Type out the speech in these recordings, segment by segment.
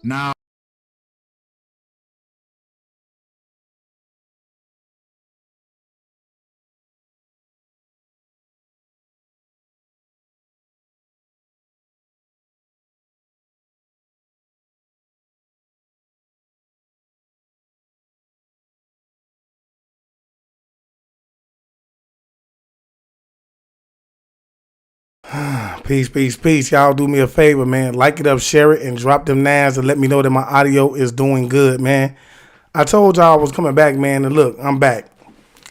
Now, Peace, peace, peace. Y'all do me a favor, man. Like it up, share it, and drop them nines and let me know that my audio is doing good, man. I told y'all I was coming back, man, and look, I'm back.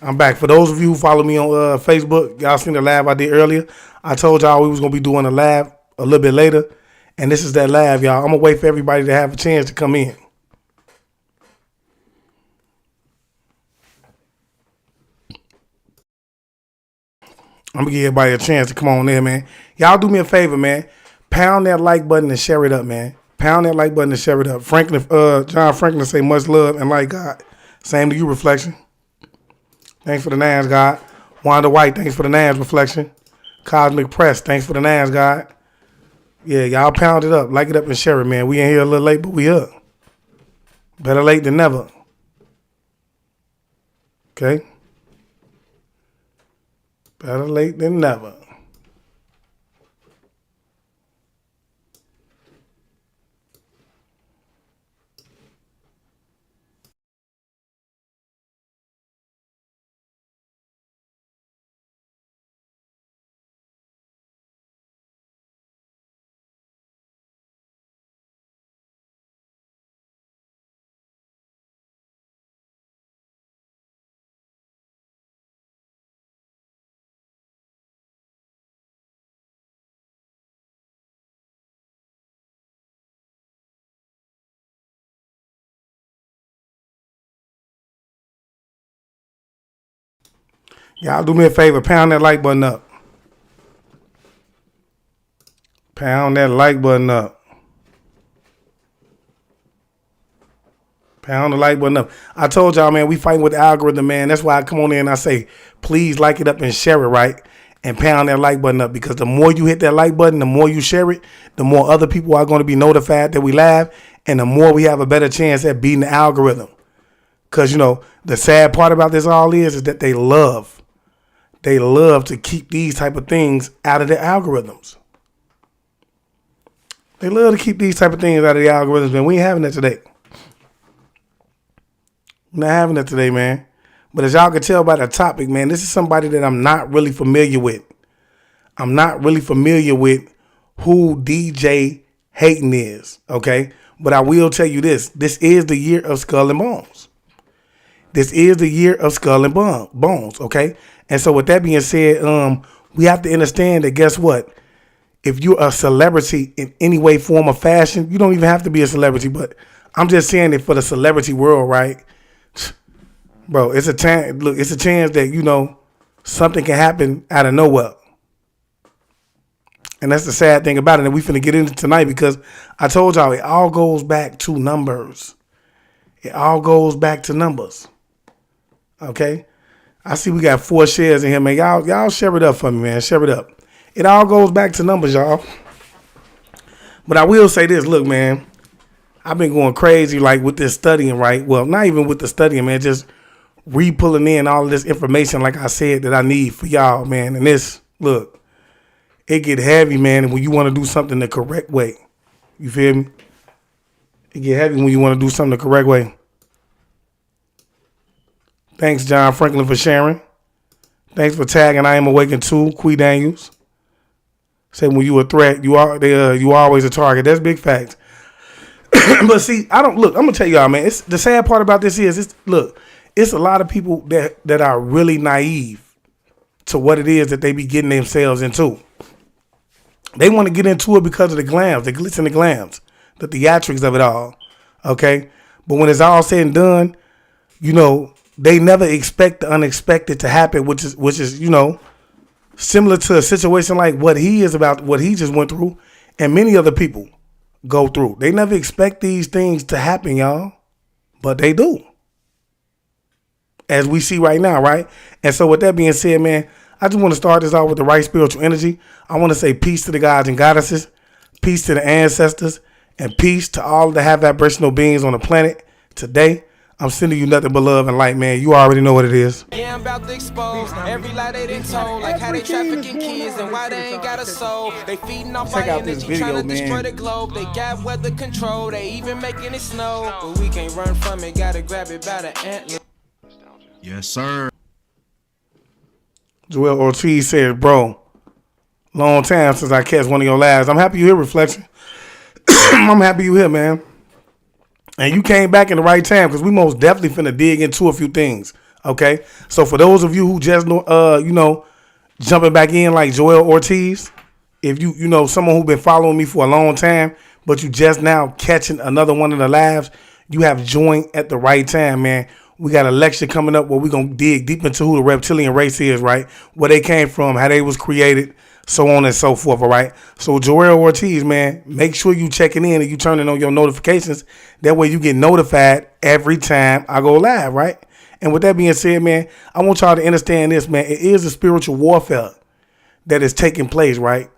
I'm back. For those of you who follow me on Facebook, y'all seen the live I did earlier. I told y'all we was gonna be doing a live a little bit later, and this is that live, y'all. I'm gonna wait for everybody to have a chance to come in. I'm gonna give everybody a chance to come on there, man. Y'all do me a favor, man. Pound that like button and share it up, man. Pound that like button and share it up. Franklin, John Franklin say much love and like God. Same to you, Reflection. Thanks for the nines, God. Wanda White, thanks for the nines, Reflection. Cosmic Press, thanks for the nines, God. Yeah, y'all pound it up, like it up and share it, man. We in here a little late, but we up. Better late than never. Okay? Better late than never. Y'all do me a favor, pound that like button up. Pound that like button up. Pound the like button up. I told y'all, man, we fighting with the algorithm, man. That's why I come on in and I say, please like it up and share it, right? And pound that like button up, because the more you hit that like button, the more you share it, the more other people are going to be notified that we live, and the more we have a better chance at beating the algorithm. Because, you know, the sad part about this all is that they love to keep these type of things out of the algorithms. They love to keep these type of things out of the algorithms, man. We ain't having that today. We're not having that today, man. But as y'all can tell by the topic, man, this is somebody that I'm not really familiar with. I'm not really familiar with who DJ Hayden is, okay? But I will tell you this. This is the year of Skull and Bones. This is the year of Skull and Bones, okay? And so with that being said, we have to understand that, guess what? If you're a celebrity in any way, form, or fashion, you don't even have to be a celebrity, but I'm just saying it for the celebrity world, right? Bro, it's a chance. Look, it's a chance that, you know, something can happen out of nowhere. And that's the sad thing about it. And we finna get into tonight, because I told y'all it all goes back to numbers. It all goes back to numbers. Okay? I see we got 4 shares in here, man. Y'all share it up for me, man. Share it up. It all goes back to numbers, y'all. But I will say this, look, man. I've been going crazy, like, with this studying, right? Well, not even with the studying, man. Just re-pulling in all of this information, like I said, that I need for y'all, man. And this, look, it get heavy, man, when you want to do something the correct way. You feel me? It get heavy when you want to do something the correct way. Thanks, John Franklin, for sharing. Thanks for tagging I Am Awakened too, Quee Daniels. Say when you a threat, you always a target. That's big facts. But see, I'm gonna tell y'all, man, it's the sad part about this is it's a lot of people that are really naive to what it is that they be getting themselves into. They want to get into it because of the glams, the glitz and the glams, the theatrics of it all. Okay? But when it's all said and done, you know, they never expect the unexpected to happen, which is, you know, similar to a situation like what he just went through, and many other people go through. They never expect these things to happen, y'all, but they do, as we see right now, right? And so with that being said, man, I just want to start this off with the right spiritual energy. I want to say peace to the gods and goddesses, peace to the ancestors, And peace to all the high vibrational beings on the planet. Today, I'm sending you nothing but love and light, man. You already know what it is. Yeah, I'm about to expose every lie they done told, like how they trafficking kids and why they ain't got a soul. They feeding off my energy, trying to destroy the globe. They got weather control, they even making it snow. But we can't run from it, gotta grab it by the antler. Yes, sir. Joel Ortiz said, bro, long time since I catch one of your lives. I'm happy you here, Reflection. I'm happy you here, man. And you came back in the right time because we most definitely finna dig into a few things. Okay? So for those of you who just know, jumping back in like Joel Ortiz, if you know someone who been following me for a long time, but you just now catching another one of the lives, you have joined at the right time, man. We got a lecture coming up where we're going to dig deep into who the reptilian race is, right? Where they came from, how they was created, so on and so forth, all right? So Joel Ortiz, man, make sure you checking in and you turning on your notifications. That way you get notified every time I go live, right? And with that being said, man, I want y'all to understand this, man. It is a spiritual warfare that is taking place, right?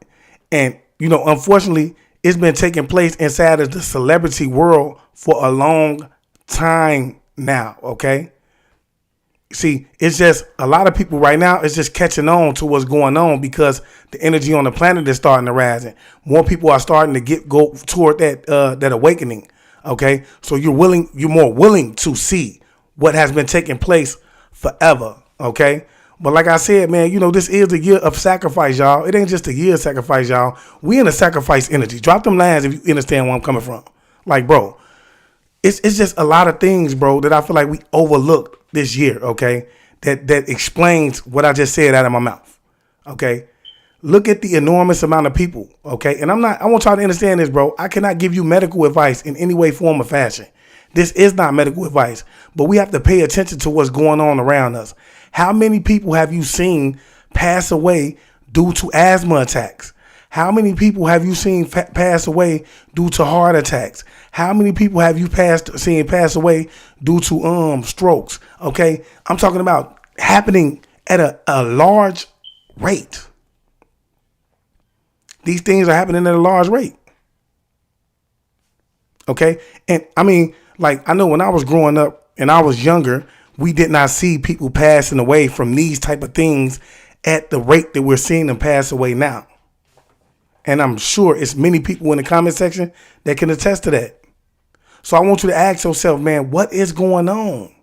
And, unfortunately, it's been taking place inside of the celebrity world for a long time now, okay? See, it's just a lot of people right now is just catching on to what's going on because the energy on the planet is starting to rise, and more people are starting to go toward that awakening. Okay, so you're more willing to see what has been taking place forever. Okay, but like I said, man, this is a year of sacrifice, y'all. It ain't just a year of sacrifice, y'all. We in a sacrifice energy. Drop them lines if you understand where I'm coming from. Like, bro, it's just a lot of things, bro, that I feel like we overlooked this year, okay, that explains what I just said out of my mouth, okay? Look at the enormous amount of people, okay? And I want y'all to understand this, bro. I cannot give you medical advice in any way, form, or fashion. This is not medical advice, but we have to pay attention to what's going on around us. How many people have you seen pass away due to asthma attacks? How many people have you seen pass away due to heart attacks? How many people have you seen pass away due to strokes? Okay, I'm talking about happening at a large rate. These things are happening at a large rate. Okay, and I mean, like, I know when I was growing up and I was younger, we did not see people passing away from these type of things at the rate that we're seeing them pass away now. And I'm sure it's many people in the comment section that can attest to that. So I want you to ask yourself, man, what is going on?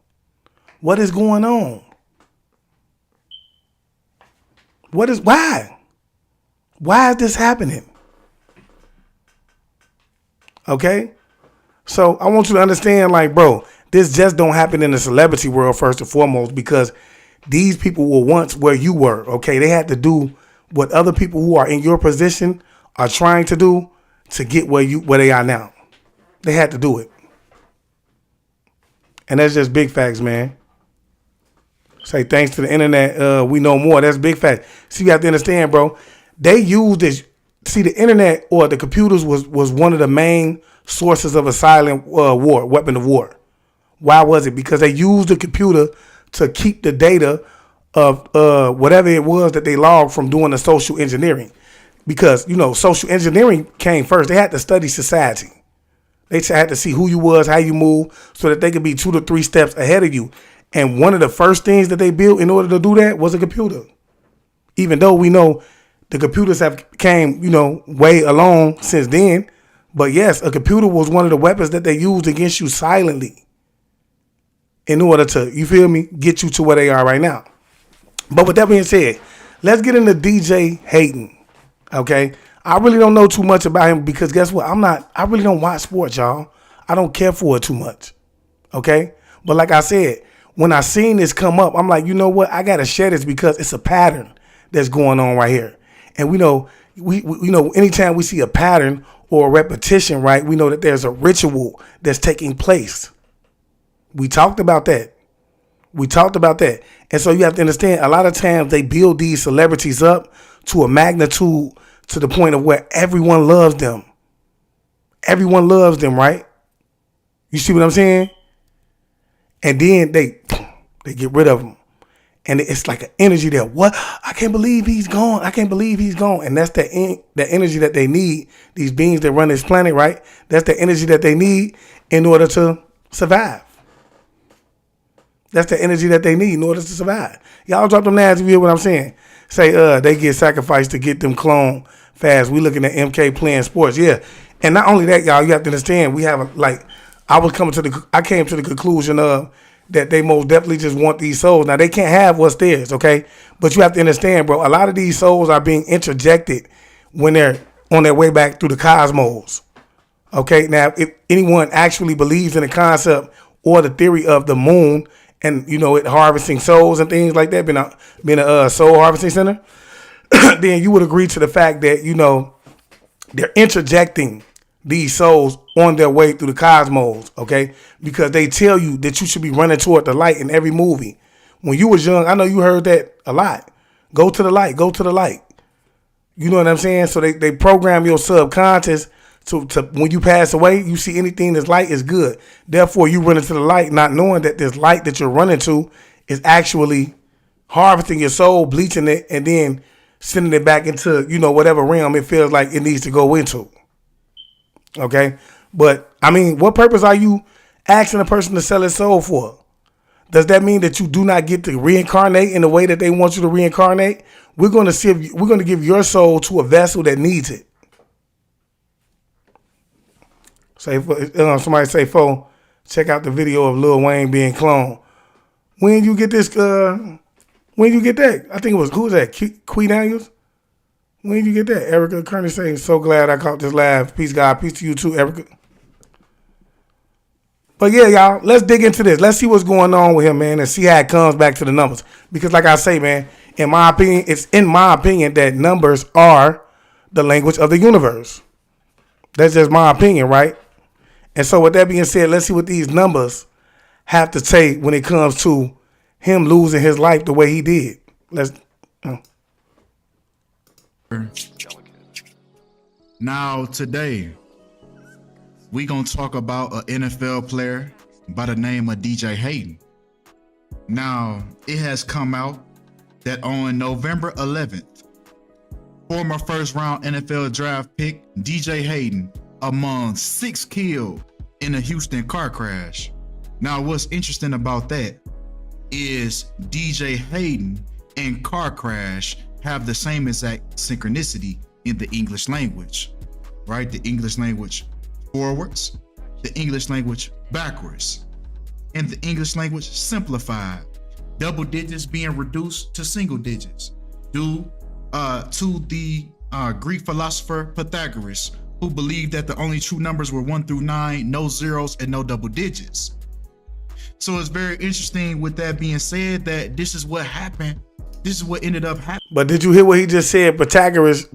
What is going on? Why? Why is this happening? Okay? So I want you to understand, like, bro, this just don't happen in the celebrity world first and foremost, because these people were once where you were, okay? They had to do what other people who are in your position are trying to do to get where they are now. They had to do it. And that's just big facts, man. Say thanks to the internet, we know more. That's big facts. See, you have to understand, bro. They used this. See, the internet or the computers was one of the main sources of a silent weapon of war. Why was it? Because they used the computer to keep the data of whatever it was that they logged from doing the social engineering. Because, social engineering came first. They had to study society. They had to see who you was, how you move, so that they could be 2 to 3 steps ahead of you. And one of the first things that they built in order to do that was a computer. Even though we know the computers have came, way along since then. But yes, a computer was one of the weapons that they used against you silently in order to, you feel me, get you to where they are right now. But with that being said, let's get into DJ Hayden. Okay, I really don't know too much about him because guess what? I really don't watch sports, y'all. I don't care for it too much. Okay, but like I said, when I seen this come up, I'm like, you know what? I gotta share this because it's a pattern that's going on right here. And we know, anytime we see a pattern or a repetition, right? We know that there's a ritual that's taking place. We talked about that. And so you have to understand, a lot of times they build these celebrities up to a magnitude to the point of where everyone loves them. Everyone loves them, right? You see what I'm saying? And then they get rid of them. And it's like an energy there. What? I can't believe he's gone. I can't believe he's gone. And that's the energy that they need. These beings that run this planet, right? That's the energy that they need in order to survive. That's the energy that they need in order to survive. Y'all drop them names if you hear what I'm saying. Say, they get sacrificed to get them cloned fast. We looking at MK playing sports. Yeah. And not only that, y'all, you have to understand, we have, like, I came to the conclusion of that they most definitely just want these souls. Now, they can't have what's theirs, okay? But you have to understand, bro, a lot of these souls are being interjected when they're on their way back through the cosmos. Okay? Now, if anyone actually believes in the concept or the theory of the moon and, it harvesting souls and things like that, being a soul harvesting center, then you would agree to the fact that, they're interjecting these souls on their way through the cosmos, okay? Because they tell you that you should be running toward the light in every movie. When you was young, I know you heard that a lot. Go to the light, go to the light. You know what I'm saying? So they program your subconscious to when you pass away, you see anything that's light is good. Therefore, you run into the light not knowing that this light that you're running to is actually harvesting your soul, bleaching it, and then sending it back into, whatever realm it feels like it needs to go into. Okay? But, what purpose are you asking a person to sell his soul for? Does that mean that you do not get to reincarnate in the way that they want you to reincarnate? We're going to give your soul to a vessel that needs it. Somebody say, check out the video of Lil Wayne being cloned. When you get this, when you get that? I think it was, who was that? Queen Daniels? When did you get that? Erica Kearney saying, so glad I caught this live. Peace, God. Peace to you too, Erica. But yeah, y'all, let's dig into this. Let's see what's going on with him, man, and see how it comes back to the numbers. Because like I say, man, it's in my opinion that numbers are the language of the universe. That's just my opinion, right? And so with that being said, let's see what these numbers have to say when it comes to him losing his life the way he did. Now, today, we gonna talk about an NFL player by the name of DJ Hayden. Now, it has come out that on November 11th, former first-round NFL draft pick DJ Hayden among 6 killed in a Houston car crash. Now, what's interesting about that is DJ Hayden and car crash have the same exact synchronicity in the English language, right? The English language forwards, the English language backwards, and the English language simplified. Double digits being reduced to single digits due to the Greek philosopher Pythagoras, who believed that the only true numbers were 1 through 9, no zeros and no double digits. So it's very interesting with that being said that this is what happened. This is what ended up happening. But did you hear what he just said? Pythagoras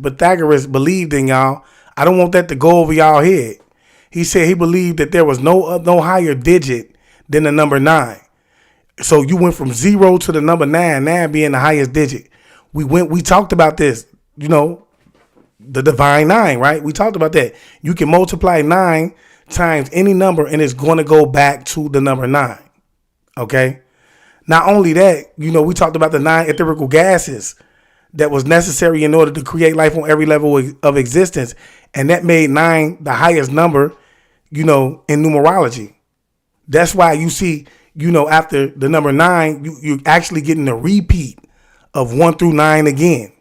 believed in, y'all. I don't want that to go over y'all head. He said he believed that there was no higher digit than the number 9. So you went from 0 to the number 9, 9 being the highest digit. We talked about this, the divine 9, right? We talked about that. You can multiply 9 times any number and it's going to go back to the number 9. Okay? Not only that, we talked about the 9 etherical gases that was necessary in order to create life on every level of existence. And that made 9 the highest number, in numerology. That's why you see, after the number 9, you're actually getting a repeat of 1 through 9 again.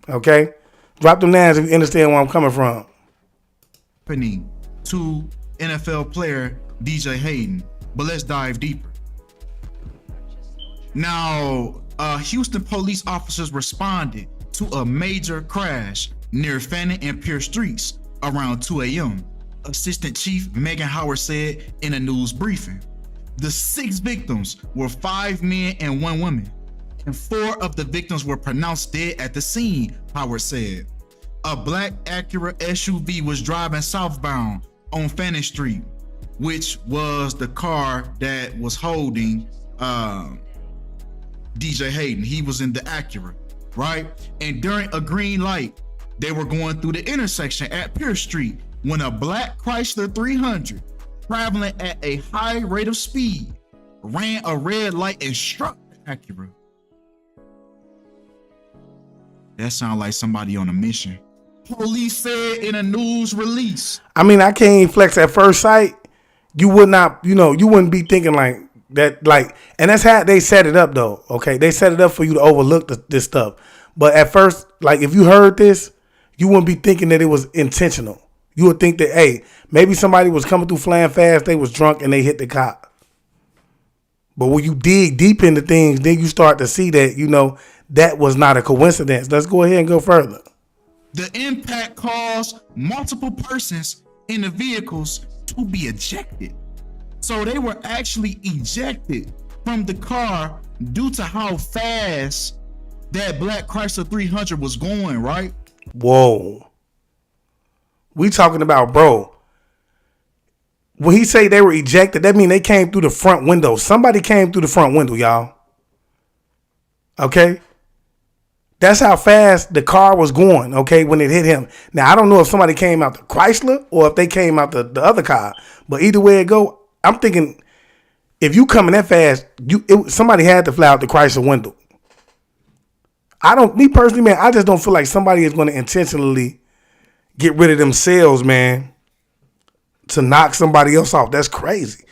Okay? Drop them nines if you understand where I'm coming from. To NFL player DJ Hayden. But let's dive deeper. Now, Houston police officers responded to a major crash near Fannin and Pierce Streets around 2 a.m. Assistant Chief Megan Howard said in a news briefing. The 6 victims were 5 men and 1 woman, and 4 of the victims were pronounced dead at the scene, Howard said. A black Acura SUV was driving southbound on Fannin Street, which was the car that was holding DJ Hayden. He was in the Acura, right? And during a green light, they were going through the intersection at Pierce Street when a black Chrysler 300 traveling at a high rate of speed ran a red light and struck Acura. That sounds like somebody on a mission. Police said in a news release. I mean, I can't even flex at first sight. You would not, you wouldn't be thinking like that, like, and that's how they set it up though. Okay. They set it up for you to overlook this stuff. But at first, like if you heard this, you wouldn't be thinking that it was intentional. You would think that, hey, maybe somebody was coming through flying fast, they was drunk and they hit the cop. But when you dig deep into things, then you start to see that, that was not a coincidence. Let's go ahead and go further. The impact caused multiple persons in the vehicles to be ejected. So they were actually ejected from the car due to how fast that black Chrysler 300 was going, right? Whoa. We talking about, bro. When he say they were ejected, that mean they came through the front window. Somebody came through the front window, y'all. Okay? That's how fast the car was going, okay, when it hit him. Now, I don't know if somebody came out the Chrysler or if they came out the other car. But either way it go, I'm thinking if you coming that fast, somebody had to fly out the Chrysler window. Me personally, man, I just don't feel like somebody is going to intentionally get rid of themselves, man, to knock somebody else off. That's crazy.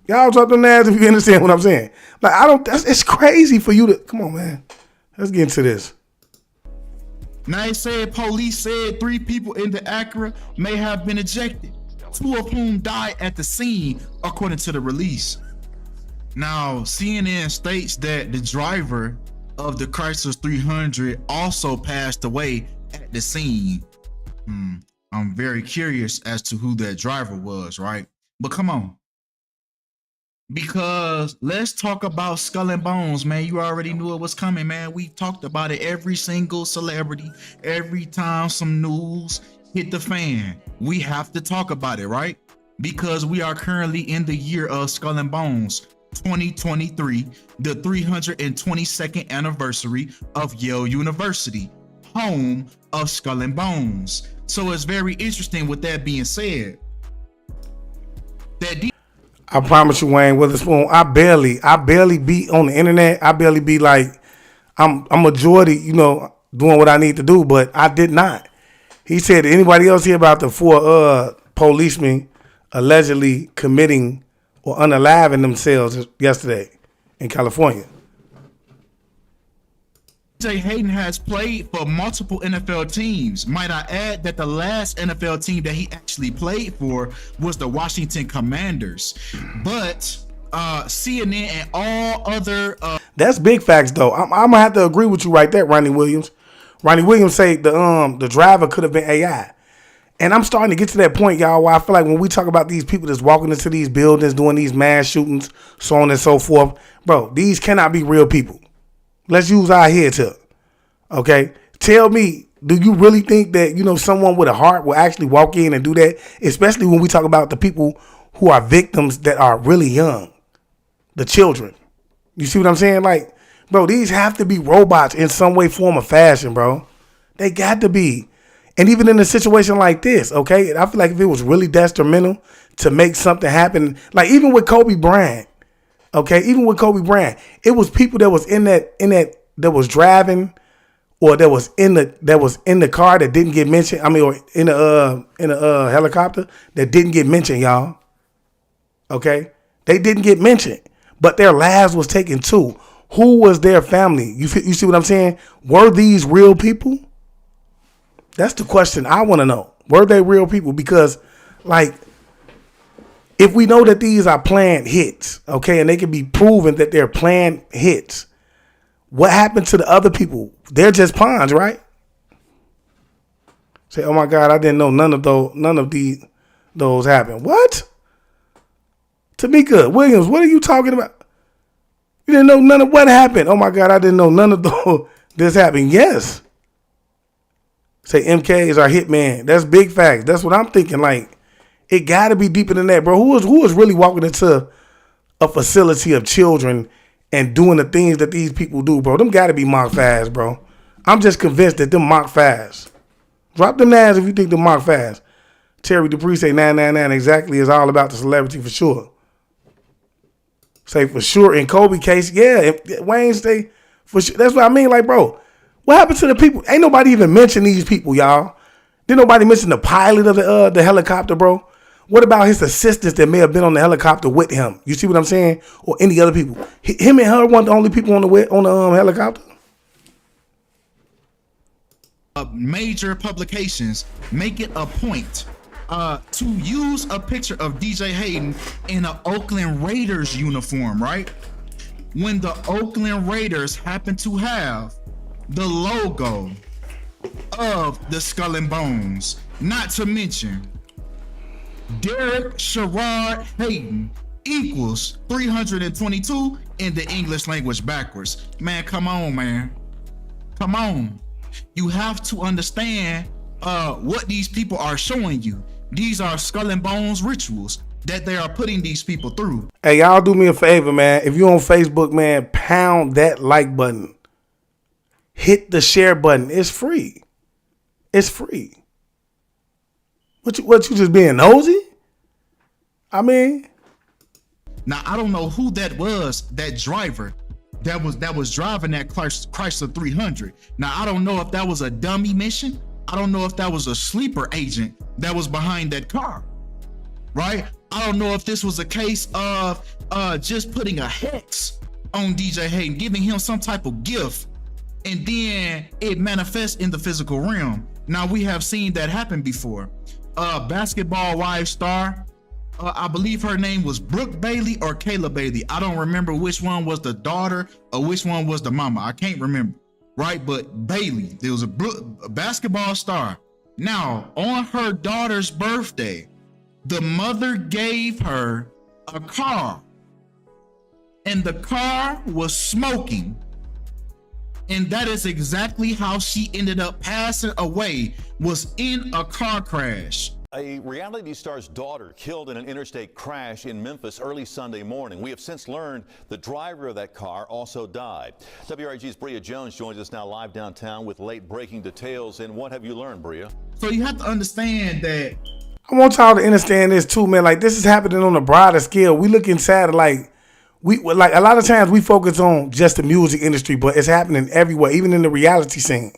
Y'all drop them ass if you understand what I'm saying. Like, it's crazy for you to, come on, man. Let's get into this. Now they said police said 3 people in the Acura may have been ejected, 2 of whom died at the scene, according to the release. Now, CNN states that the driver of the Chrysler 300 also passed away at the scene. I'm very curious as to who that driver was, right? But come on. Because let's talk about Skull and Bones, man. You already knew it was coming, man. We talked about it every single celebrity, every time some news hit the fan. We have to talk about it, right? Because we are currently in the year of Skull and Bones, 2023, the 322nd anniversary of Yale University, home of Skull and Bones. So it's very interesting with that being said. I promise you, Wayne Witherspoon, I barely be on the internet. I barely be like, I'm majority, doing what I need to do, but I did not. He said, anybody else hear about the 4 policemen allegedly committing or unaliving themselves yesterday in California? Hayden has played for multiple NFL teams. Might I add that the last NFL team that he actually played for was the Washington Commanders. But CNN and all other that's big facts though. I'm gonna have to agree with you right there, Ronnie Williams. Ronnie Williams say the driver could have been AI. And I'm starting to get to that point, y'all, where I feel like when we talk about these people that's walking into these buildings, doing these mass shootings, so on and so forth, bro, these cannot be real people. Let's use our heads up. Okay? Tell me, do you really think that, someone with a heart will actually walk in and do that? Especially when we talk about the people who are victims that are really young. The children. You see what I'm saying? Like, bro, these have to be robots in some way, form, or fashion, bro. They got to be. And even in a situation like this, okay? I feel like if it was really detrimental to make something happen, like even with Kobe Bryant, okay? Even with Kobe Bryant, it was people that was that was driving or that was in the car that didn't get mentioned. I mean, or in a helicopter that didn't get mentioned, y'all. Okay? They didn't get mentioned, but their lives was taken too. Who was their family? You see what I'm saying? Were these real people? That's the question I want to know. Were they real people? Because, like, if we know that these are planned hits, okay, and they can be proven that they're planned hits, what happened to the other people? They're just pawns, right? Say, oh my God, I didn't know none of those happened. What? Tamika Williams, what are you talking about? You didn't know none of what happened. Oh my God, I didn't know none of this happened. Yes. Say MK is our hitman. That's big facts. That's what I'm thinking. Like, it got to be deeper than that, bro. Who is really walking into a facility of children and doing the things that these people do, bro? Them got to be mock fast, bro. I'm just convinced that them mock fast. Drop them names if you think them mock fast. Terry Dupree say 999 exactly is all about the celebrity for sure. Say for sure in Kobe case, yeah, if Wayne stay for sure. That's what I mean. Like, bro, what happened to the people? Ain't nobody even mention these people, y'all. Didn't nobody mention the pilot of the helicopter, bro? What about his assistants that may have been on the helicopter with him? You see what I'm saying? Or any other people? Him and her weren't the only people on the helicopter. Major publications make it a point to use a picture of DJ Hayden in an Oakland Raiders uniform, right? When the Oakland Raiders happen to have the logo of the Skull and Bones, not to mention Derek Sherrod Hayden equals 322 in the English language backwards. Man, come on, man. Come on. You have to understand what these people are showing you. These are Skull and Bones rituals that they are putting these people through. Hey, y'all do me a favor, man. If you're on Facebook, man, pound that like button. Hit the share button. It's free. It's free. What you just being nosy? I mean. Now, I don't know who that was, that driver that was driving that Chrysler 300. Now, I don't know if that was a dummy mission. I don't know if that was a sleeper agent that was behind that car, right? I don't know if this was a case of just putting a hex on DJ Hayden, giving him some type of gift, and then it manifests in the physical realm. Now, we have seen that happen before. Basketball Wives star, I believe her name was Brooke Bailey or Kayla Bailey. I don't remember which one was the daughter or which one was the mama. I can't remember, right? But Bailey, there was a basketball star. Now, on her daughter's birthday, the mother gave her a car, and the car was smoking. And that is exactly how she ended up passing away, was in a car crash. A reality star's daughter killed in an interstate crash in Memphis early Sunday morning. We have since learned the driver of that car also died. WRG's Bria Jones joins us now live downtown with late breaking details. And what have you learned, Bria? So you have to understand that. I want y'all to understand this too, man. Like, this is happening on a broader scale. We look inside of like a lot of times we focus on just the music industry, but it's happening everywhere, even in the reality scene.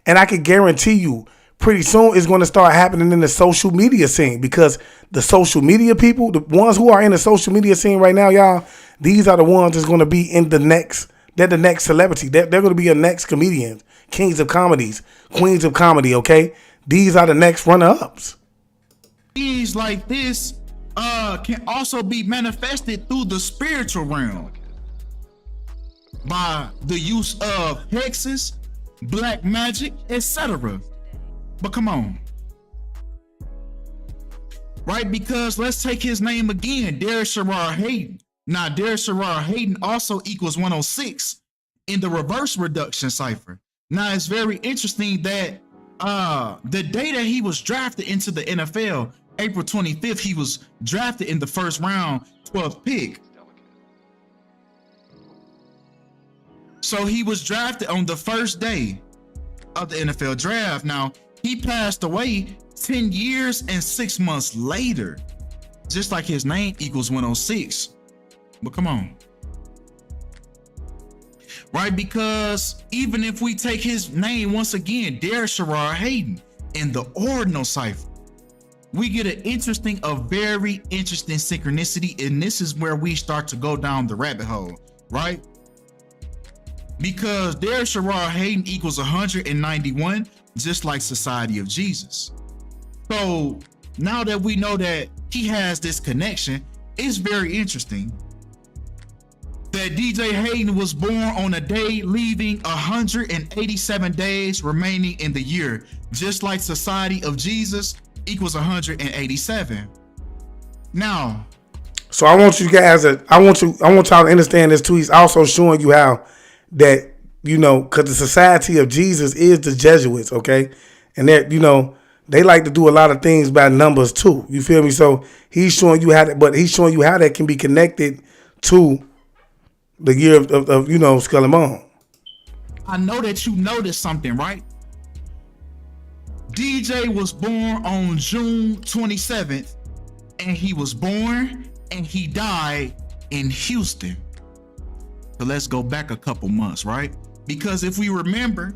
And I can guarantee you, pretty soon it's going to start happening in the social media scene, because the social media people, the ones who are in the social media scene right now, y'all, these are the ones that's going to be in the next, they're the next celebrity. They're going to be a next comedian, kings of comedies, queens of comedy, okay? These are the next runner-ups. Things like this can also be manifested through the spiritual realm by the use of hexes, black magic, etc. But come on, right? Because let's take his name again, Derek Sherrod Hayden. Now, Derek Sherrod Hayden also equals 106 in the reverse reduction cipher. Now, it's very interesting that the day that he was drafted into the NFL, April 25th, he was drafted in the first round, 12th pick. So he was drafted on the first day of the NFL draft. Now, he passed away 10 years and 6 months later, just like his name equals 106. But come on. Right? Because even if we take his name once again, Derek Sherrod Hayden, in the ordinal cipher, we get a very interesting synchronicity. And this is where we start to go down the rabbit hole, right? Because Derek Sherrod Hayden equals 191, just like Society of Jesus. So now that we know that he has this connection, it's very interesting that DJ Hayden was born on a day leaving 187 days remaining in the year, just like Society of Jesus equals 187. Now, so I want you guys I want y'all to understand this too. He's also showing you how that, you know, because the Society of Jesus is the Jesuits, okay? And that, you know, they like to do a lot of things by numbers too. You feel me? So he's showing you how that, but he's showing you how that can be connected to the year of you know, Skull and Bone. I know that you noticed something, right? DJ was born on June 27th, and he was born and he died in Houston. So let's go back a couple months, right? Because if we remember,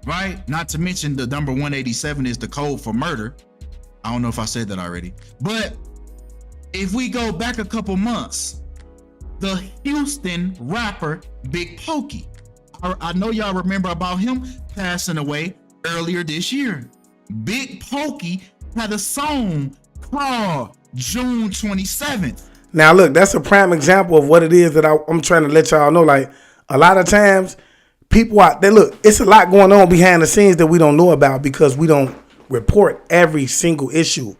right, not to mention the number 187 is the code for murder. I don't know if I said that already, but if we go back a couple months, the Houston rapper Big Pokey, I know y'all remember about him passing away earlier this year. Big Pokey had a song called June 27th. Now look, that's a prime example of what it is that I'm trying to let y'all know. Like, a lot of times people out there, look, it's a lot going on behind the scenes that we don't know about because we don't report every single issue.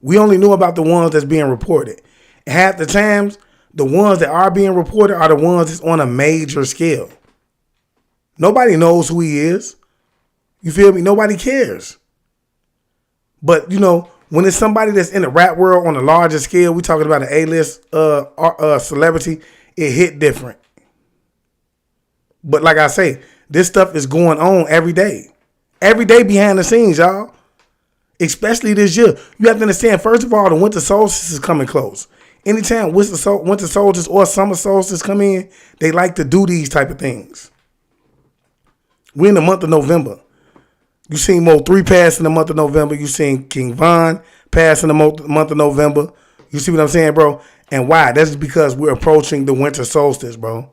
We only know about the ones that's being reported. And half the times, the ones that are being reported are the ones that's on a major scale. Nobody knows who he is. You feel me? Nobody cares. But, you know, when it's somebody that's in the rap world on a larger scale, we talking about an A-list celebrity, it hit different. But like I say, this stuff is going on every day. Every day behind the scenes, y'all. Especially this year. You have to understand, first of all, the winter solstice is coming close. Anytime winter solstice or summer solstice come in, they like to do these type of things. We're in the month of November. You seen Mo 3 pass in the month of November. You seen King Von pass in the month of November. You see what I'm saying, bro? And why? That's because we're approaching the winter solstice, bro.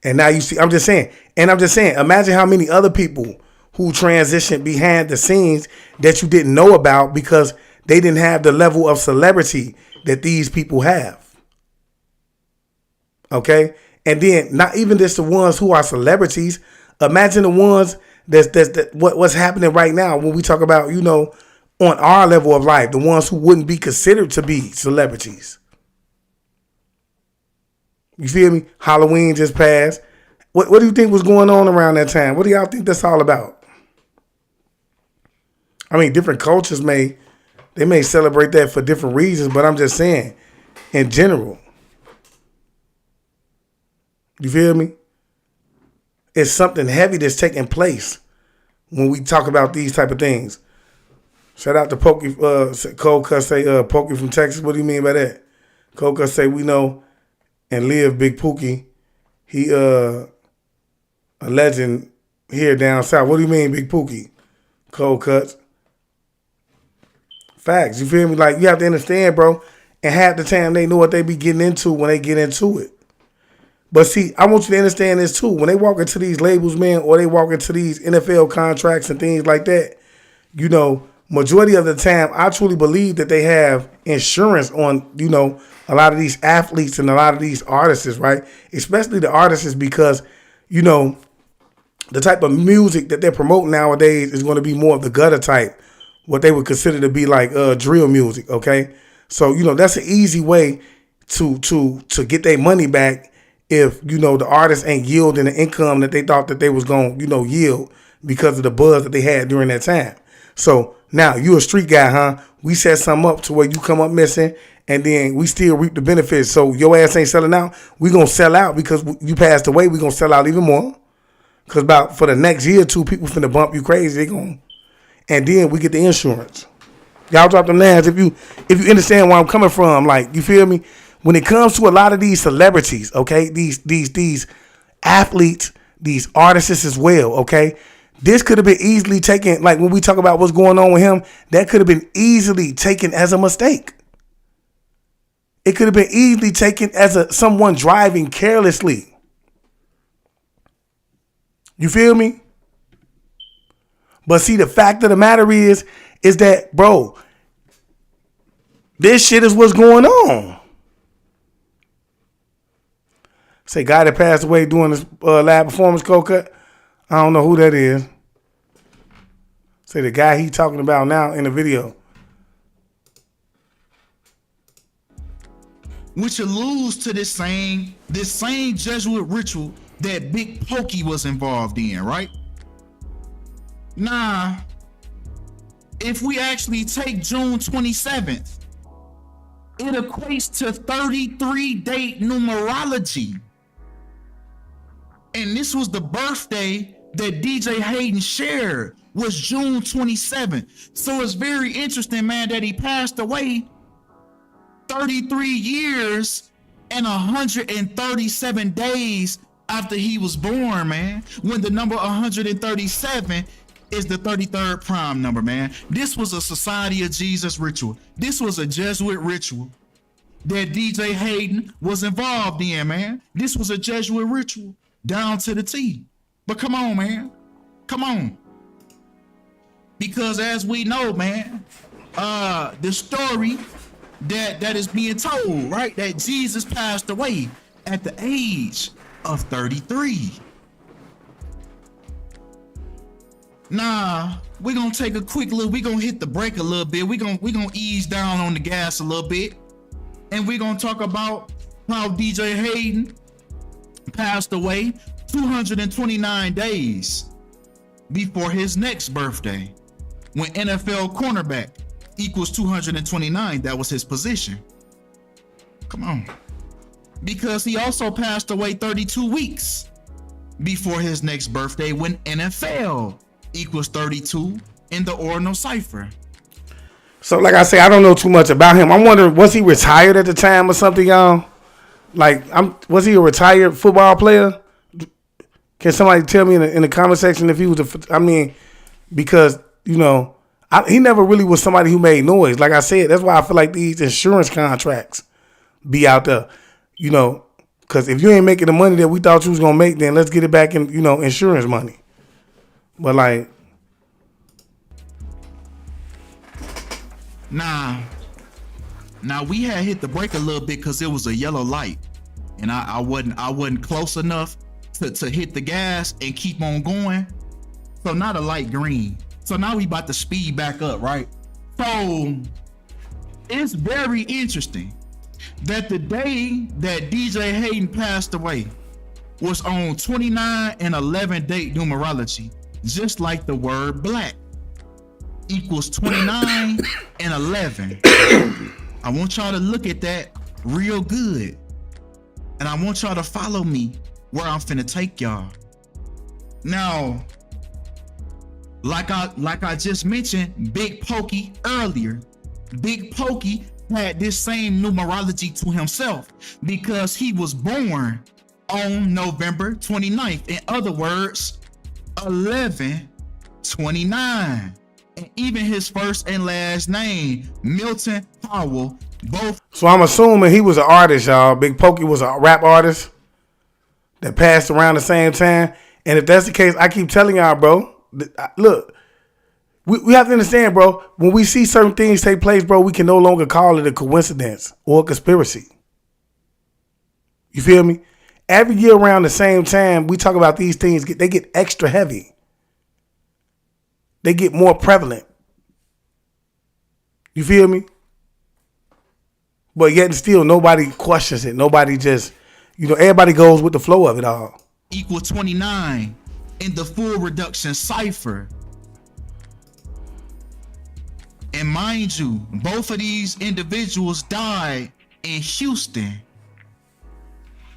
And now you see, I'm just saying, imagine how many other people who transitioned behind the scenes that you didn't know about because they didn't have the level of celebrity that these people have. Okay? And then not even just the ones who are celebrities. Imagine the ones what's happening right now when we talk about, you know, on our level of life, the ones who wouldn't be considered to be celebrities. You feel me? Halloween just passed. What do you think was going on around that time? What do y'all think that's all about? I mean, different cultures may celebrate that for different reasons, but I'm just saying, in general. You feel me? It's something heavy that's taking place when we talk about these type of things. Shout out to Pokey, Cold Cuss say, Pokey from Texas. What do you mean by that? Cold Cuss say, we know and live Big Pookie. He a legend here down south. What do you mean, Big Pookie? Cold Cuts. Facts. You feel me? Like, you have to understand, bro. And half the time they know what they be getting into when they get into it. But see, I want you to understand this too. When they walk into these labels, man, or they walk into these NFL contracts and things like that, you know, majority of the time, I truly believe that they have insurance on, you know, a lot of these athletes and a lot of these artists, right? Especially the artists, because, you know, the type of music that they're promoting nowadays is going to be more of the gutter type, what they would consider to be like drill music, okay? So, you know, that's an easy way to get their money back if, you know, the artist ain't yielding the income that they thought that they was going to, you know, yield because of the buzz that they had during that time. So now you a street guy, huh? We set something up to where you come up missing and then we still reap the benefits. So your ass ain't selling out. We going to sell out because you passed away. We going to sell out even more. Because about for the next year or two, people finna bump you crazy. They going, and then we get the insurance. Y'all drop them names if you understand where I'm coming from. Like, you feel me? When it comes to a lot of these celebrities, okay, these athletes, these artists as well, okay, this could have been easily taken, like when we talk about what's going on with him, that could have been easily taken as a mistake. It could have been easily taken as someone driving carelessly. You feel me? But see, the fact of the matter is that, bro, this shit is what's going on. Say, guy that passed away doing this live performance, Cold Cut. I don't know who that is. Say the guy he talking about now in the video. Which alludes to this same Jesuit ritual that Big Pokey was involved in, right? Nah, if we actually take June 27th, it equates to 33 date numerology. And this was the birthday that DJ Hayden shared, was June 27th. So it's very interesting, man, that he passed away 33 years and 137 days after he was born, man. When the number 137 is the 33rd prime number, man. This was a Society of Jesus ritual. This was a Jesuit ritual that DJ Hayden was involved in, man. This was a Jesuit ritual down to the T. But come on, man. Come on. Because as we know, man, the story that is being told, right? That Jesus passed away at the age of 33. Nah, we're gonna take a quick look. We're gonna hit the brake a little bit. We're gonna ease down on the gas a little bit. And we're gonna talk about how DJ Hayden passed away 229 days before his next birthday, when NFL cornerback equals 229. That was his position. Come on. Because he also passed away 32 weeks before his next birthday, when NFL equals 32 in the ordinal cipher. So like I say, I don't know too much about him. I'm wondering, was he retired at the time or something, y'all? Like, was he a retired football player? Can somebody tell me in the comment section if he was because, you know, he never really was somebody who made noise. Like I said, that's why I feel like these insurance contracts be out there, you know, because if you ain't making the money that we thought you was going to make, then let's get it back in, you know, insurance money. But like, Now we had hit the brake a little bit because it was a yellow light, and I wasn't close enough to hit the gas and keep on going. So now the light green. So now we about to speed back up, right? So it's very interesting that the day that DJ Hayden passed away was on 29 and 11 date numerology, just like the word black equals 29 and 11. I want y'all to look at that real good, and I want y'all to follow me where I'm finna take y'all. Now, like I just mentioned Big Pokey earlier, Big Pokey had this same numerology to himself because he was born on November 29th. In other words, 11/29. And even his first and last name, Milton Powell, both. So I'm assuming he was an artist, y'all. Big Pokey was a rap artist that passed around the same time. And if that's the case, I keep telling y'all, bro, look, we have to understand, bro, when we see certain things take place, bro, we can no longer call it a coincidence or a conspiracy. You feel me? Every year around the same time, we talk about these things, they get extra heavy. They get more prevalent. You feel me? But yet and still, nobody questions it. Nobody just, you know, everybody goes with the flow of it all. Equal 29 in the full reduction cipher. And mind you, both of these individuals died in Houston,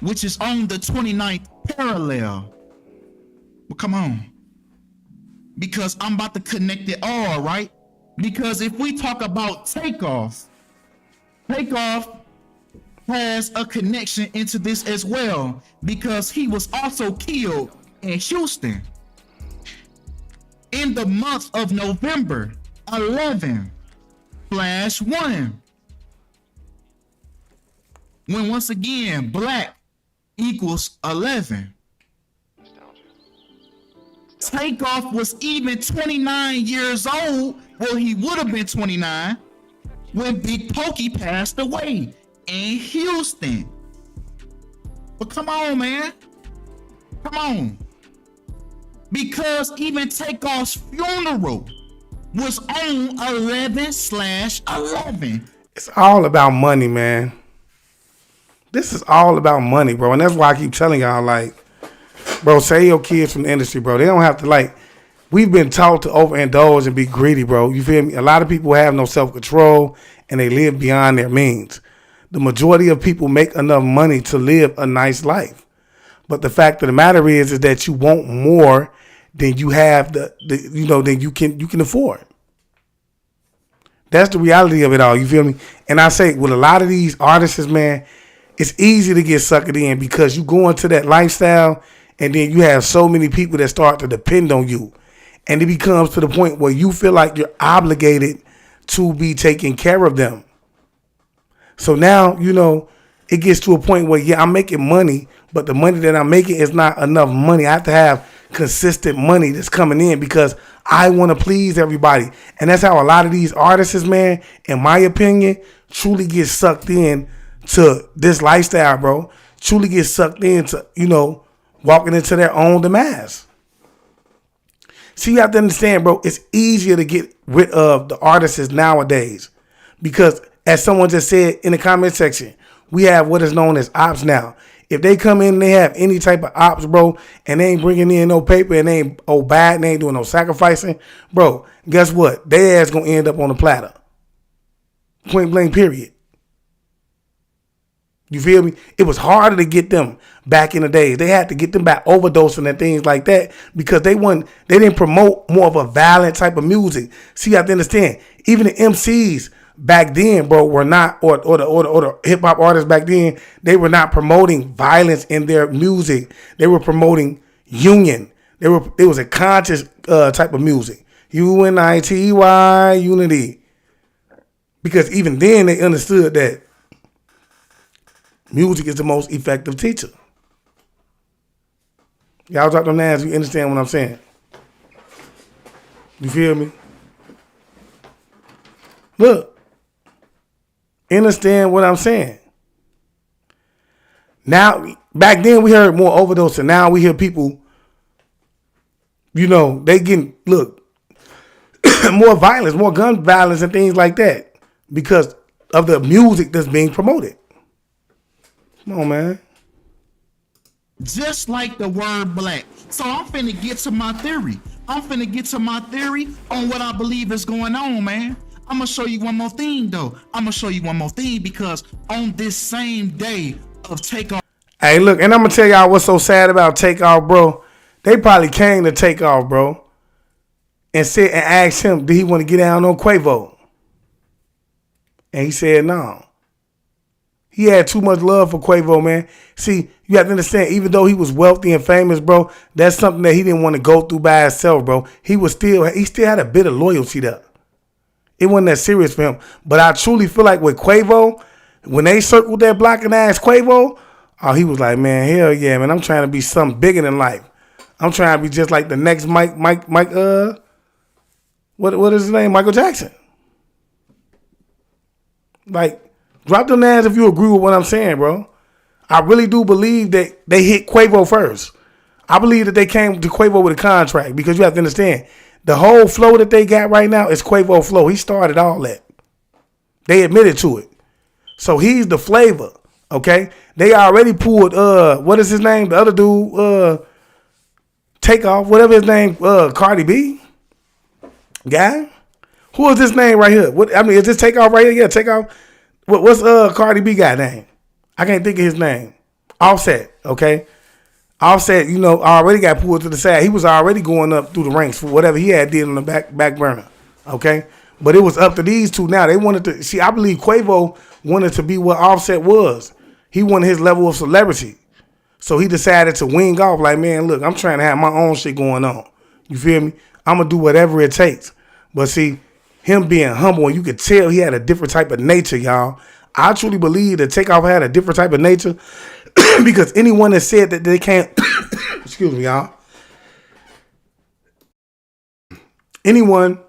which is on the 29th parallel. Well, come on. Because I'm about to connect it all, right? Because if we talk about Takeoff has a connection into this as well, because he was also killed in Houston in the month of November 11/1, when once again black equals 11. Takeoff was even 29 years old. Well, he would have been 29 when Big Pokey passed away in Houston. But come on, man. Come on. Because even Takeoff's funeral was on 11/11. It's all about money, man. This is all about money, bro. And that's why I keep telling y'all, like, bro, say your kids from the industry, bro. They don't have to, like, we've been taught to overindulge and be greedy, bro. You feel me? A lot of people have no self-control and they live beyond their means. The majority of people make enough money to live a nice life. But the fact of the matter is that you want more than you have than you can afford. That's the reality of it all. You feel me? And I say with a lot of these artists, man, it's easy to get suckered in because you go into that lifestyle and then you have so many people that start to depend on you. And it becomes to the point where you feel like you're obligated to be taking care of them. So now, you know, it gets to a point where, yeah, I'm making money, but the money that I'm making is not enough money. I have to have consistent money that's coming in because I want to please everybody. And that's how a lot of these artists, man, in my opinion, truly get sucked in to this lifestyle, bro. Truly get sucked into, you know, walking into their own demise. See, you have to understand, bro, it's easier to get rid of the artists nowadays because, as someone just said in the comment section, we have what is known as ops now. If they come in and they have any type of ops, bro, and they ain't bringing in no paper and they ain't bad and they ain't doing no sacrificing, bro, guess what? Their ass gonna end up on the platter. Point blank, period. You feel me? It was harder to get them back in the days. They had to get them back overdosing and things like that because they didn't promote more of a violent type of music. See, you have to understand, even the MCs back then, bro, were not, or the hip hop artists back then, they were not promoting violence in their music. They were promoting union. It was a conscious type of music. UNITY, unity. Because even then they understood that music is the most effective teacher. Y'all drop them names, you understand what I'm saying? You feel me? Look. Understand what I'm saying? Now, back then we heard more overdose, and now we hear people, you know, they getting, look, more violence, more gun violence and things like that because of the music that's being promoted. Come on, man. Just like the word black. So I'm finna get to my theory. On what I believe is going on, man. I'm gonna show you one more thing, though. Because on this same day of Takeoff. Hey, look, and I'm gonna tell y'all what's so sad about Takeoff, bro. They probably came to Takeoff, bro, and said and asked him, did he want to get down on Quavo? And he said no. He had too much love for Quavo, man. See, you have to understand, even though he was wealthy and famous, bro, that's something that he didn't want to go through by himself, bro. He still had a bit of loyalty there. It wasn't that serious for him. But I truly feel like with Quavo, when they circled that block and asked Quavo, oh, he was like, man, hell yeah, man. I'm trying to be something bigger than life. I'm trying to be just like the next Mike, what is his name? Michael Jackson. Like, drop them names if you agree with what I'm saying, bro. I really do believe that they hit Quavo first. I believe that they came to Quavo with a contract because you have to understand, the whole flow that they got right now is Quavo flow. He started all that. They admitted to it. So he's the flavor, okay? They already pulled, what is his name? The other dude, Takeoff, whatever his name, Cardi B guy. Who is this name right here? Is this Takeoff right here? Yeah, Takeoff. What's Cardi B guy name? I can't think of his name. Offset, okay? Offset, you know, already got pulled to the side. He was already going up through the ranks for whatever he had did on the back burner, okay? But it was up to these two now. They wanted to, see, I believe Quavo wanted to be what Offset was. He wanted his level of celebrity. So he decided to wing off like, man, look, I'm trying to have my own shit going on. You feel me? I'm going to do whatever it takes. But see, him being humble, and you could tell he had a different type of nature, y'all. I truly believe that Takeoff had a different type of nature because anyone that said that they can't, excuse me, y'all. Anyone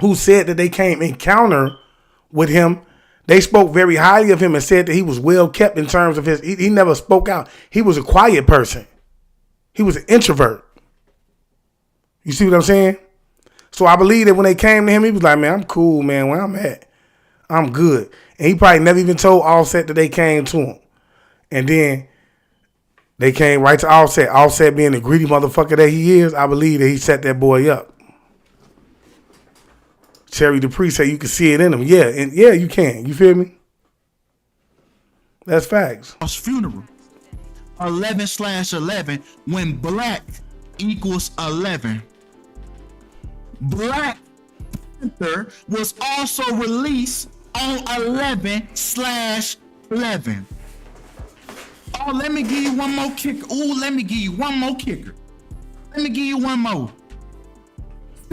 who said that they came encounter with him, they spoke very highly of him and said that he was well kept in terms of he never spoke out. He was a quiet person. He was an introvert. You see what I'm saying? So I believe that when they came to him, he was like, man, I'm cool, man. Where I'm at, I'm good. And he probably never even told Offset that they came to him. And then they came right to Offset. Offset being the greedy motherfucker that he is, I believe that he set that boy up. Cherry Dupree said you can see it in him. Yeah, and yeah, you can. You feel me? That's facts. Funeral 11/11 when black equals 11. Black Panther was also released on 11/11. Oh, let me give you one more kicker. Ooh, let me give you one more kicker. Let me give you one more.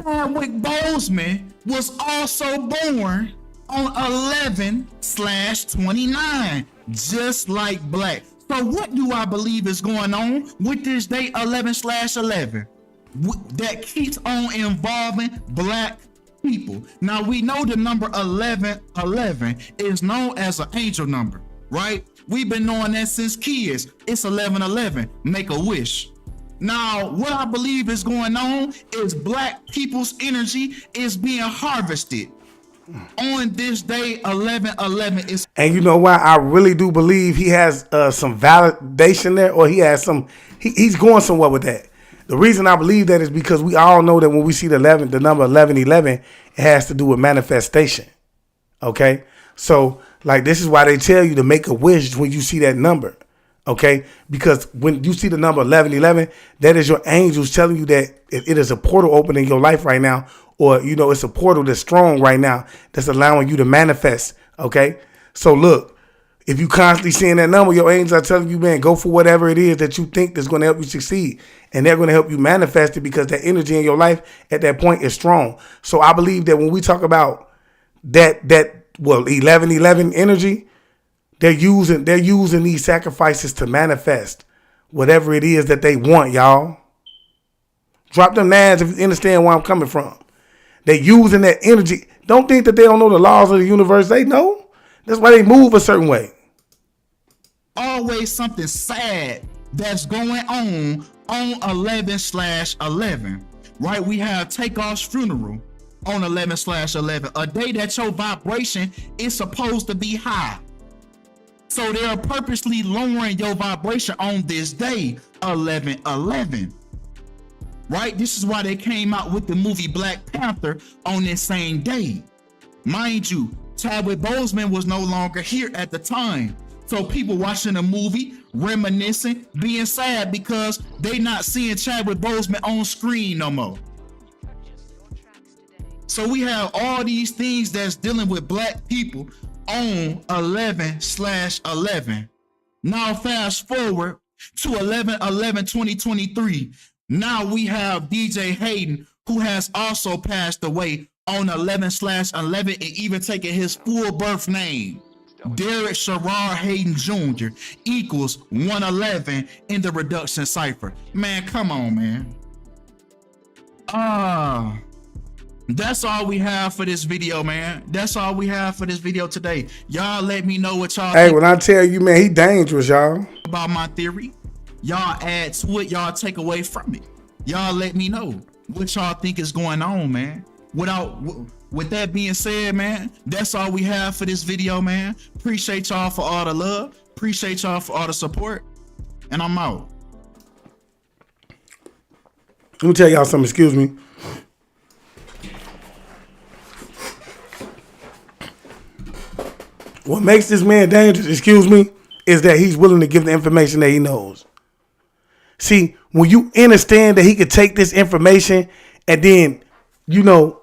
Chadwick Boseman was also born on 11/29, just like Black. So what do I believe is going on with this day 11/11? That keeps on involving Black people. Now we know the number 1111 is known as an angel number, right? We've been knowing that since kids. It's 1111, make a wish. Now, what I believe is going on is Black people's energy is being harvested on this day 11/11. And you know why? I really do believe he has some validation there, or he has some. He's going somewhere with that. The reason I believe that is because we all know that when we see the number 1111, it has to do with manifestation. Okay, so like this is why they tell you to make a wish when you see that number. Okay, because when you see the number 1111, that is your angels telling you that it is a portal open in your life right now, or you know it's a portal that's strong right now that's allowing you to manifest. Okay, so look, if you constantly seeing that number, your angels are telling you, man, go for whatever it is that you think that's going to help you succeed, and they're going to help you manifest it because that energy in your life at that point is strong. So I believe that when we talk about that 1111 energy, they're using these sacrifices to manifest whatever it is that they want, y'all. Drop them nines if you understand where I'm coming from. They're using that energy. Don't think that they don't know the laws of the universe. They know. That's why they move a certain way. Always something sad that's going on 11/11, right? We have Takeoff's funeral on 11/11, a day that your vibration is supposed to be high. So they are purposely lowering your vibration on this day, 11/11. Right? This is why they came out with the movie Black Panther on this same day. Mind you, Chadwick Boseman was no longer here at the time. So people watching the movie, reminiscing, being sad because they not seeing Chadwick Boseman on screen no more. So we have all these things that's dealing with Black people on 11/11. Now fast forward to 11/11/2023. Now we have DJ Hayden, who has also passed away on 11/11 and even taken his full birth name. Derek Sherrod Hayden Jr. equals 111 in the reduction cipher. Man, come on, man. That's all we have for this video, man. That's all we have for this video today. Y'all let me know what y'all think. When I tell you, man, he dangerous, y'all. About my theory. Y'all add to it, y'all take away from it. Y'all let me know what y'all think is going on, man. With that being said, man, that's all we have for this video, man. Appreciate y'all for all the love. Appreciate y'all for all the support. And I'm out. Let me tell y'all something, excuse me. What makes this man dangerous, excuse me, is that he's willing to give the information that he knows. See, when you understand that he could take this information and then, you know,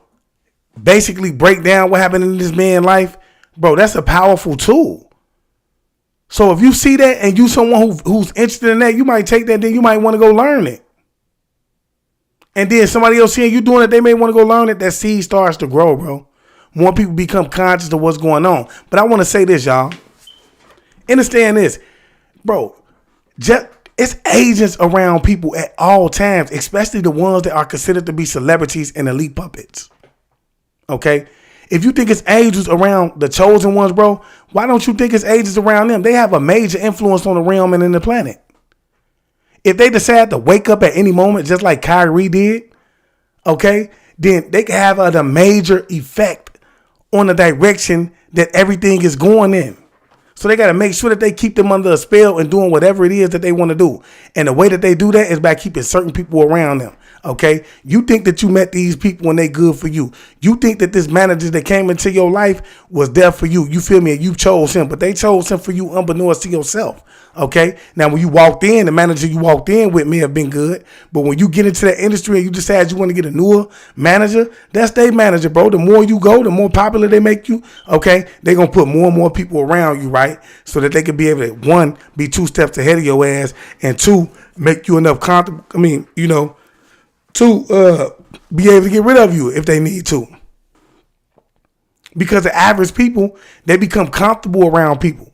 basically break down what happened in this man's life, bro, that's a powerful tool. So if you see that and you someone who's interested in that, you might take that, then you might want to go learn it. And then somebody else seeing you doing it, they may want to go learn it. That seed starts to grow, bro. More people become conscious of what's going on. But I want to say this, y'all. Understand this, bro. It's agents around people at all times, especially the ones that are considered to be celebrities and elite puppets. Okay? If you think it's angels around the chosen ones, bro, why don't you think it's angels around them? They have a major influence on the realm and in the planet. If they decide to wake up at any moment, just like Kyrie did, okay, then they can have a major effect on the direction that everything is going in. So they got to make sure that they keep them under a spell and doing whatever it is that they want to do. And the way that they do that is by keeping certain people around them. Okay, you think that you met these people and they good for you. You think that this manager that came into your life was there for you. You feel me? And you chose him, but they chose him for you unbeknownst to yourself. Okay, now when you walked in, the manager you walked in with may have been good, but when you get into that industry and you decide you want to get a newer manager, that's their manager, bro. The more you go, the more popular they make you. Okay, they gonna put more and more people around you, right? So that they can be able to, one, be 2 steps ahead of your ass, and 2, make you enough comfortable. I mean, to be able to get rid of you if they need to. Because the average people, they become comfortable around people.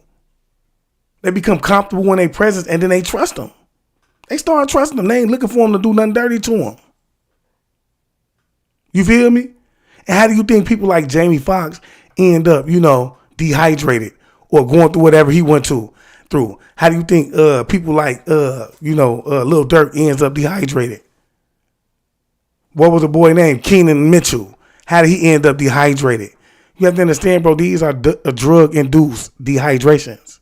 They become comfortable in their presence, and then they trust them. They start trusting them. They ain't looking for them to do nothing dirty to them. You feel me? And how do you think people like Jamie Foxx end up, dehydrated or going through whatever he went through? How do you think people like, Lil Durk ends up dehydrated? What was the boy named? Keenan Mitchell. How did he end up dehydrated? You have to understand, bro, these are drug-induced dehydrations.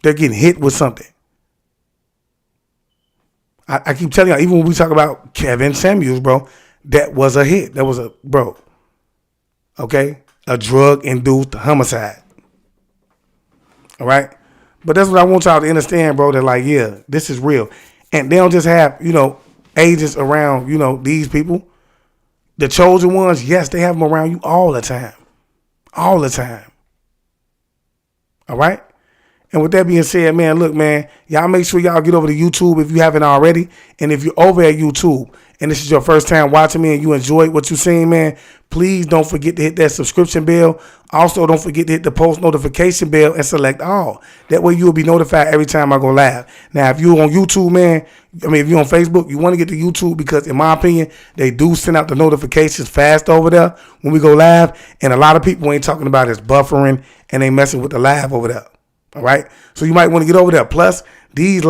They're getting hit with something. I keep telling you, even when we talk about Kevin Samuels, bro, that was a hit. That was a drug-induced homicide. All right? But that's what I want y'all to understand, bro, that like, yeah, this is real. And they don't just have, agents around, these people. The chosen ones, yes, they have them around you all the time. All the time. All right? And with that being said, man, look, man, y'all make sure y'all get over to YouTube if you haven't already. And if you're over at YouTube and this is your first time watching me and you enjoyed what you seen, man, please don't forget to hit that subscription bell. Also, don't forget to hit the post notification bell and select all. That way you'll be notified every time I go live. Now, if you're on YouTube, man, if you're on Facebook, you want to get to YouTube because, in my opinion, they do send out the notifications fast over there when we go live. And a lot of people ain't talking about is buffering and they messing with the live over there. All right. So you might want to get over there. Plus, these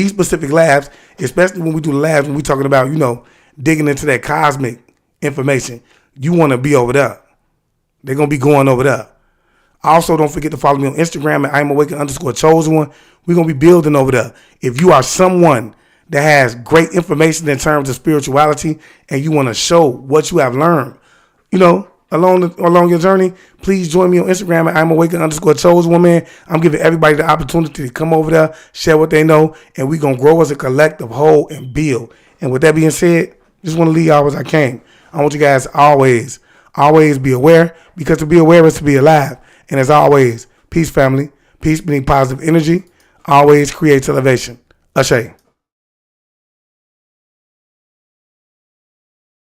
specific labs, especially when we do the labs, when we talking about, digging into that cosmic information, you want to be over there. They're going to be going over there. Also, don't forget to follow me on Instagram at I'mAwaken_chosen1. We're going to be building over there. If you are someone that has great information in terms of spirituality and you want to show what you have learned, along your journey, please join me on Instagram at I'mAwaken_chosen1, man. I'm giving everybody the opportunity to come over there, share what they know, and we're going to grow as a collective whole and build. And with that being said, just want to leave y'all as I came. I want you guys always be aware, because to be aware is to be alive. And as always, peace, family. Peace being positive energy always creates elevation. Ashe.